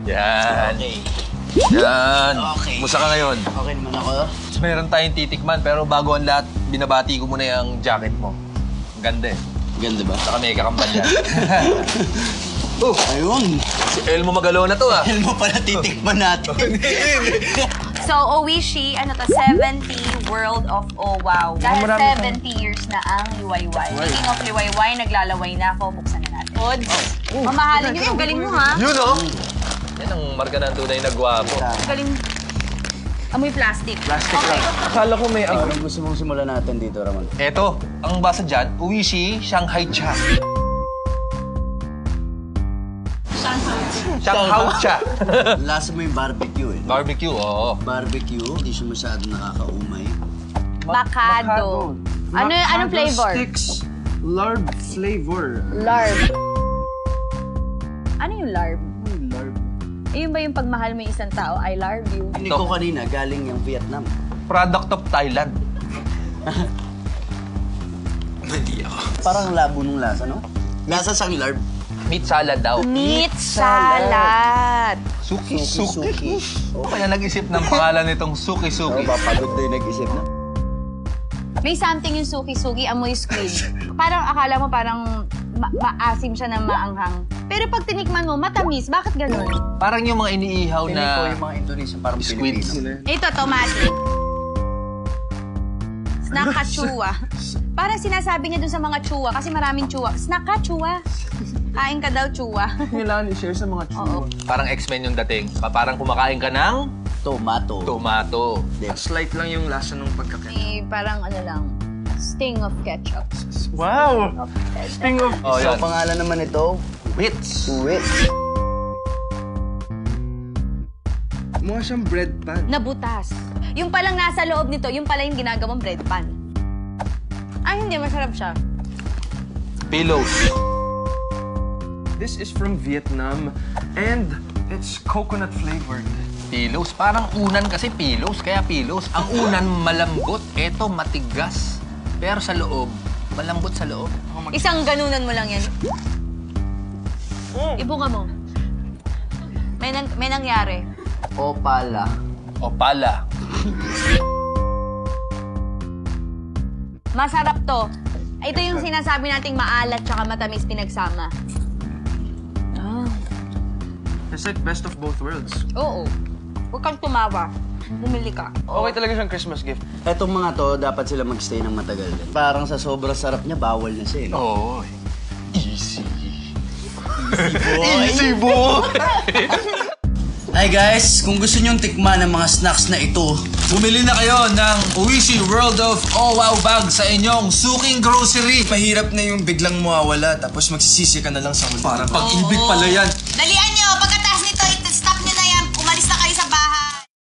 Yan. Okay. Yan. Okay. Musta ka ngayon? Okay naman ako. Meron tayong titikman, pero bago ang lahat, binabati ko muna yung jacket mo. Ang ganda eh. Ganda ba? Saka may kakambal yan. Ayun. Si Elmo Magalona to ah. Elmo pala titikman natin. So, Oishi, 70 World of Oh Wow. Dahil 70 years na ang liwayway. Speaking of liwayway, naglalaway na ako. Buksan na natin. Odds. Mamahalin nyo yung galing mo, ha? Yun oh! Yan ang marka ng tunay na gwapo. Galing. Amoy plastic. Plastic lang. Akala ko may Anong gusto mong simulan natin dito, Ramon? Eto, ang basa dyan, Oishi Shanghai Cha. Shanghai Cha. Lasa mo yung barbecue eh. Barbecue, oo. Barbecue, hindi siya masyado nakakaumay. Macado. Anong flavor? Sticks larb flavor. Larb. Ano yung larb? Larb. Yun ba yung pagmahal mo yung isang tao? I love you. Hindi ko kanina, galing yung Vietnam. Product of Thailand. Mali ako. Parang labo nung lasa, no? Lasa sang larb. Meat salad daw. Meat salad. Suki-suki. Oo, kaya nag-isip ng pangalan nitong Suki-suki. Papagod na yung nag-isip na. May something yung suki-suki, amoy squid. Parang akala mo parang maasim siya ng maanghang. Pero pag tinikman mo, matamis. Bakit ganun? Parang yung mga iniihaw Piling ko na yung mga Indonesian parang squids. Pilipino. Ito, tomate. Snakachua. Parang sinasabi niya dun sa mga chua kasi maraming chua. Snakachua. Kain ka daw chua. Kailangan i-share sa mga Oo. Parang X-Men yung dating. Parang kumakain ka ng Tomato. tomato. Slight lang yung lasa ng pagkakain. Parang ano lang, sting of ketchup. Wow! Sting of... Oh, So, yan. pangalan naman ito, Wits. Wits. Mukha siyang bread pan. Nabutas. Yung palang nasa loob nito, yung pala yung ginagawang bread pan. Ay, hindi. Masarap siya. Pillows. This is from Vietnam and it's coconut flavored. Pillows. Parang unan kasi pillows, kaya pillows. Ang unan malambot, eto matigas. Pero sa loob, malambot sa loob. Isang ganunan mo lang yan. Ibunga mo. May nangyari. Opala. O pala. Masarap to. Ito yung sinasabi nating maalat tsaka matamis pinagsama. It's like best of both worlds. Oo. Huwag kang tumawa. Bumili ka. Okay talaga siyang Christmas gift. Etong mga to, dapat sila magstay ng matagal din. Parang sa sobrang sarap niya, bawal na siya, no? Oo. Easy. Easy boy! Hi guys, kung gusto nyong tikman ng mga snacks na ito, Bumili na kayo ng Oishi World of Oh Wow Bag sa inyong suking grocery. Mahirap na yung biglang mawawala tapos magsisisi ka na lang sa huli. Parang pag-ibig pala yan. Dalian nyo!